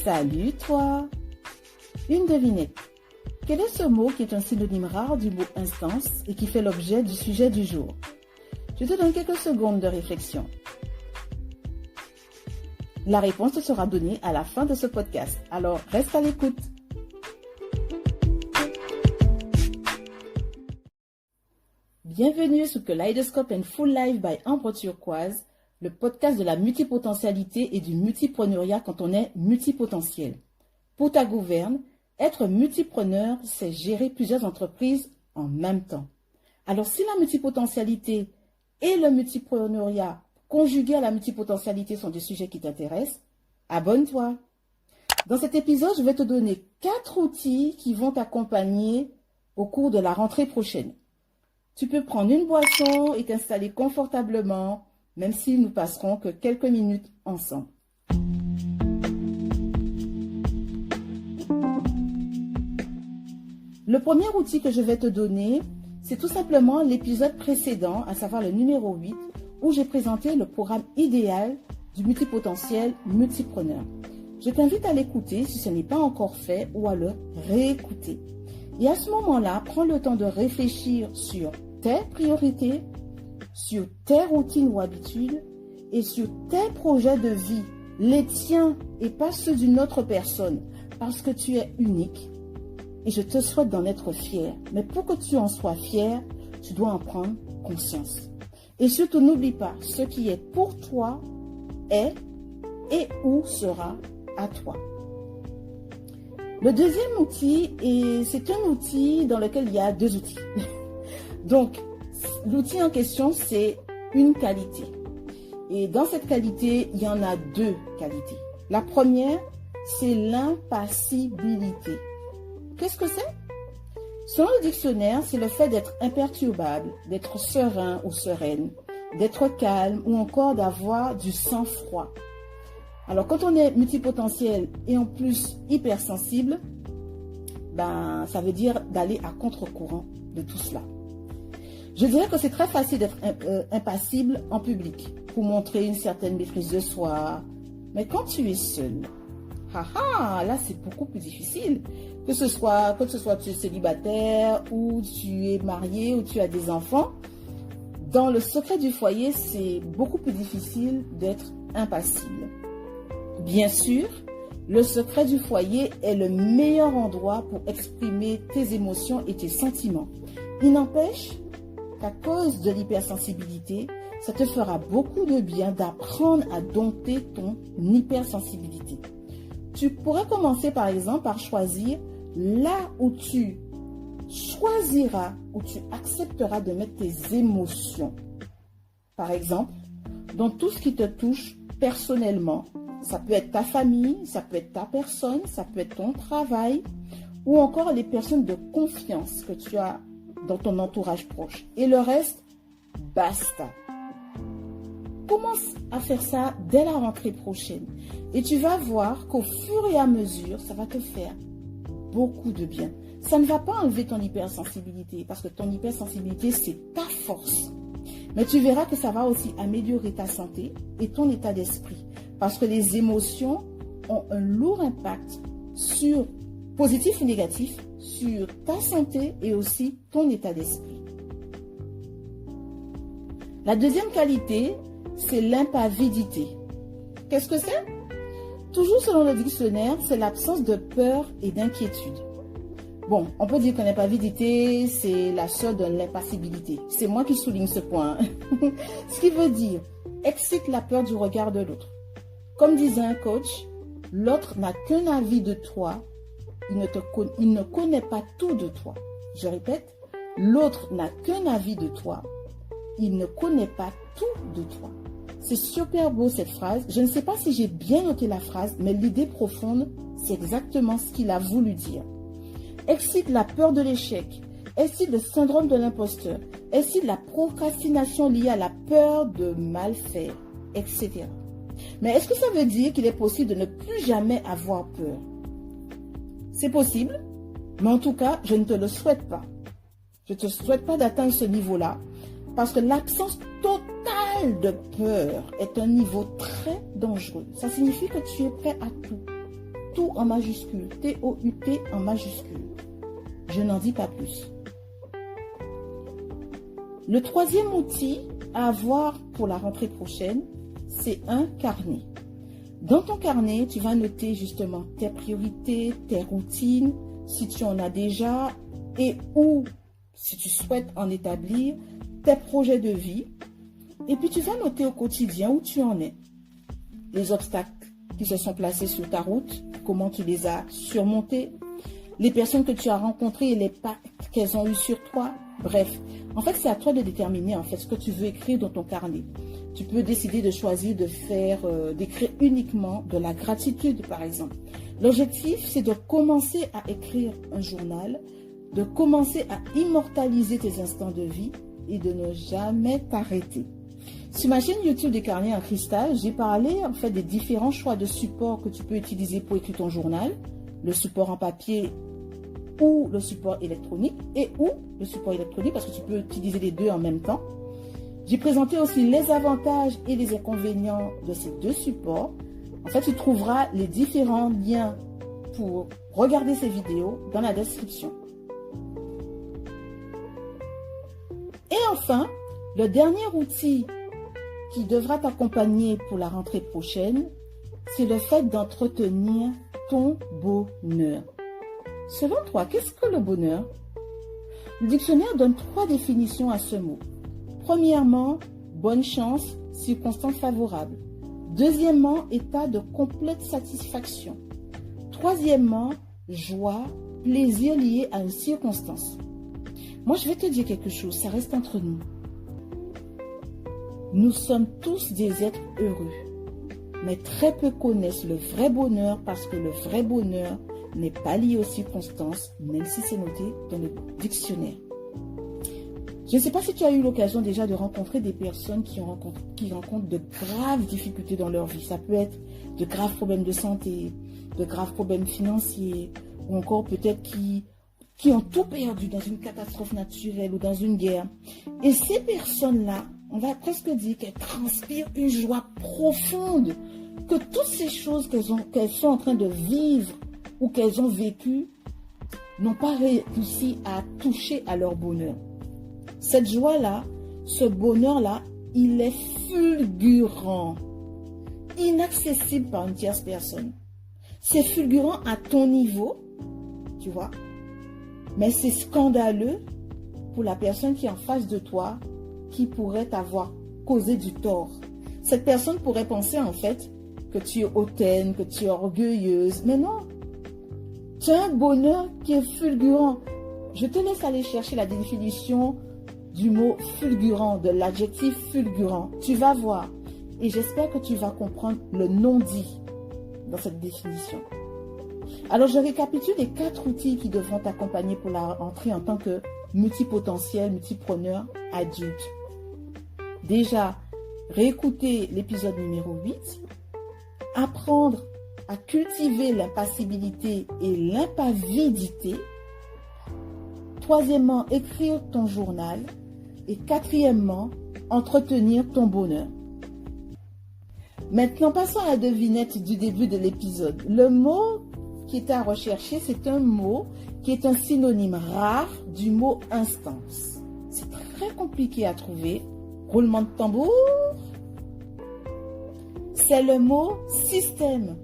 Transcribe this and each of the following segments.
Salut toi! Une devinette. Quel est ce mot qui est un synonyme rare du mot instance et qui fait l'objet du sujet du jour? Je te donne quelques secondes de réflexion. La réponse te sera donnée à la fin de ce podcast, alors reste à l'écoute. Bienvenue sur Kaleidoscope and Full Life by Ambre Turquoise, le podcast de la multipotentialité et du multipreneuriat quand on est multipotentiel. Pour ta gouverne, être multipreneur, c'est gérer plusieurs entreprises en même temps. Alors si la multipotentialité et le multipreneuriat conjugués à la multipotentialité sont des sujets qui t'intéressent, abonne-toi. Dans cet épisode, je vais te donner 4 outils qui vont t'accompagner au cours de la rentrée prochaine. Tu peux prendre une boisson et t'installer confortablement, même si nous passerons que quelques minutes ensemble. Le premier outil que je vais te donner, c'est tout simplement l'épisode précédent, à savoir le numéro 8, où j'ai présenté le programme idéal du multipotentiel multipreneur. Je t'invite à l'écouter si ce n'est pas encore fait ou à le réécouter. Et à ce moment-là, prends le temps de réfléchir sur tes priorités, sur tes routines ou habitudes et sur tes projets de vie, les tiens et pas ceux d'une autre personne, parce que tu es unique et je te souhaite d'en être fier. Mais pour que tu en sois fier, tu dois en prendre conscience. Et surtout, n'oublie pas, ce qui est pour toi est et ou sera à toi. Le deuxième outil, et c'est un outil dans lequel il y a 2 outils. Donc, l'outil en question, c'est une qualité. Et dans cette qualité, il y en a 2 qualités. La première, c'est l'impassibilité. Qu'est-ce que c'est? Selon le dictionnaire, c'est le fait d'être imperturbable, d'être serein ou sereine, d'être calme ou encore d'avoir du sang-froid. Alors, quand on est multipotentiel et en plus hypersensible, ça veut dire d'aller à contre-courant de tout cela. Je dirais que c'est très facile d'être impassible en public pour montrer une certaine maîtrise de soi. Mais quand tu es seul, là c'est beaucoup plus difficile. Que ce soit tu es célibataire ou tu es marié ou tu as des enfants, dans le secret du foyer, c'est beaucoup plus difficile d'être impassible. Bien sûr, le secret du foyer est le meilleur endroit pour exprimer tes émotions et tes sentiments. Il n'empêche qu'à cause de l'hypersensibilité, ça te fera beaucoup de bien d'apprendre à dompter ton hypersensibilité. Tu pourrais commencer par exemple par choisir là où tu choisiras, où tu accepteras de mettre tes émotions. Par exemple, dans tout ce qui te touche personnellement, ça peut être ta famille, ça peut être ta personne, ça peut être ton travail ou encore les personnes de confiance que tu as dans ton entourage proche. Et le reste, basta. Commence à faire ça dès la rentrée prochaine. Et tu vas voir qu'au fur et à mesure, ça va te faire beaucoup de bien. Ça ne va pas enlever ton hypersensibilité, parce que ton hypersensibilité, c'est ta force. Mais tu verras que ça va aussi améliorer ta santé et ton état d'esprit. Parce que les émotions ont un lourd impact positif ou négatif, sur ta santé et aussi ton état d'esprit. La deuxième qualité, c'est l'impavidité. Qu'est-ce que c'est? Toujours selon le dictionnaire, c'est l'absence de peur et d'inquiétude. Bon, on peut dire que l'impavidité, c'est la sœur de l'impassibilité. C'est moi qui souligne ce point. Ce qui veut dire, excite la peur du regard de l'autre. Comme disait un coach, l'autre n'a qu'un avis de toi. Il ne connaît pas tout de toi. Je répète, l'autre n'a qu'un avis de toi. Il ne connaît pas tout de toi. C'est super beau cette phrase. Je ne sais pas si j'ai bien noté la phrase, mais l'idée profonde, c'est exactement ce qu'il a voulu dire. Excite la peur de l'échec, excite le syndrome de l'imposteur, excite la procrastination liée à la peur de mal faire, etc. Mais est-ce que ça veut dire qu'il est possible de ne plus jamais avoir peur? C'est possible, mais en tout cas, je ne te le souhaite pas. Je ne te souhaite pas d'atteindre ce niveau-là, parce que l'absence totale de peur est un niveau très dangereux. Ça signifie que tu es prêt à tout. tout en majuscule, T-O-U-T en majuscule. Je n'en dis pas plus. Le troisième outil à avoir pour la rentrée prochaine, c'est un carnet. Dans ton carnet, tu vas noter justement tes priorités, tes routines, si tu en as déjà, et ou si tu souhaites en établir, tes projets de vie. Et puis tu vas noter au quotidien où tu en es. Les obstacles qui se sont placés sur ta route, comment tu les as surmontés, les personnes que tu as rencontrées et les impacts qu'elles ont eu sur toi. Bref, en fait, c'est à toi de déterminer en fait ce que tu veux écrire dans ton carnet. Tu peux décider de choisir d'écrire uniquement de la gratitude, par exemple. L'objectif, c'est de commencer à écrire un journal, de commencer à immortaliser tes instants de vie et de ne jamais t'arrêter. Sur ma chaîne YouTube des carnets en cristal, j'ai parlé en fait des différents choix de supports que tu peux utiliser pour écrire ton journal, le support en papier ou le support électronique le support électronique parce que tu peux utiliser les deux en même temps. J'ai présenté aussi les avantages et les inconvénients de ces deux supports. En fait, tu trouveras les différents liens pour regarder ces vidéos dans la description. Et enfin, le dernier outil qui devra t'accompagner pour la rentrée prochaine, c'est le fait d'entretenir ton bonheur. Selon toi, qu'est-ce que le bonheur? Le dictionnaire donne 3 définitions à ce mot. Premièrement, bonne chance, circonstance favorable. Deuxièmement, état de complète satisfaction. Troisièmement, joie, plaisir lié à une circonstance. Moi, je vais te dire quelque chose, ça reste entre nous. Nous sommes tous des êtres heureux, mais très peu connaissent le vrai bonheur parce que le vrai bonheur n'est pas lié aux circonstances, même si c'est noté dans le dictionnaire. Je ne sais pas si tu as eu l'occasion déjà de rencontrer des personnes qui rencontrent de graves difficultés dans leur vie. Ça peut être de graves problèmes de santé, de graves problèmes financiers, ou encore peut-être qui ont tout perdu dans une catastrophe naturelle ou dans une guerre. Et ces personnes-là, on va presque dire qu'elles transpirent une joie profonde, que toutes ces choses qu'elles sont en train de vivre ou qu'elles ont vécues n'ont pas réussi à toucher à leur bonheur. Cette joie-là, ce bonheur-là, il est fulgurant, inaccessible par une tierce personne. C'est fulgurant à ton niveau, tu vois, mais c'est scandaleux pour la personne qui est en face de toi, qui pourrait t'avoir causé du tort. Cette personne pourrait penser en fait que tu es hautaine, que tu es orgueilleuse, mais non. Tu as un bonheur qui est fulgurant. Je te laisse aller chercher la définition du mot fulgurant, de l'adjectif fulgurant. Tu vas voir et j'espère que tu vas comprendre le non-dit dans cette définition. Alors, je récapitule les 4 outils qui devront t'accompagner pour la rentrée en tant que multipotentiel, multipreneur adulte. Déjà, réécouter l'épisode numéro 8, apprendre à cultiver l'impassibilité et l'impavidité. Troisièmement, écrire ton journal. Et quatrièmement, entretenir ton bonheur. Maintenant, passons à la devinette du début de l'épisode. Le mot qui est à rechercher, c'est un mot qui est un synonyme rare du mot instance. C'est très compliqué à trouver. Roulement de tambour. C'est le mot système.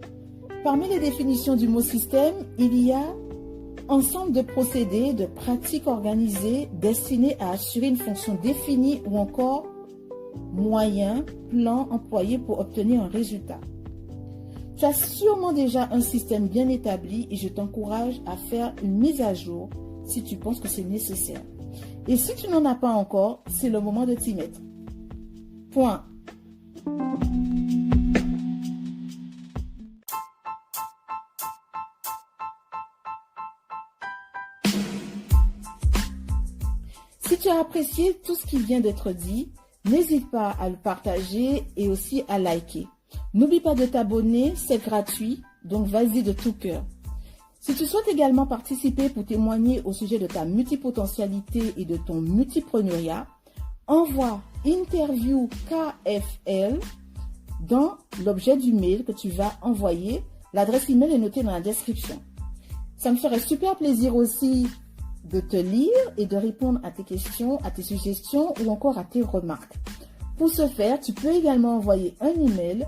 Parmi les définitions du mot système, il y a ensemble de procédés, de pratiques organisées destinées à assurer une fonction définie ou encore moyen, plan employé pour obtenir un résultat. Tu as sûrement déjà un système bien établi et je t'encourage à faire une mise à jour si tu penses que c'est nécessaire. Et si tu n'en as pas encore, c'est le moment de t'y mettre. Point. Si tu as apprécié tout ce qui vient d'être dit, n'hésite pas à le partager et aussi à liker. N'oublie pas de t'abonner, c'est gratuit, donc vas-y de tout cœur. Si tu souhaites également participer pour témoigner au sujet de ta multipotentialité et de ton multipreneuriat, envoie interview KFL dans l'objet du mail que tu vas envoyer L'adresse email est notée dans la description. Ça me ferait super plaisir aussi de te lire et de répondre à tes questions, à tes suggestions ou encore à tes remarques. Pour ce faire, tu peux également envoyer un email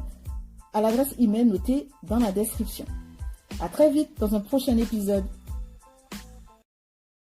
à l'adresse email notée dans la description. À très vite dans un prochain épisode.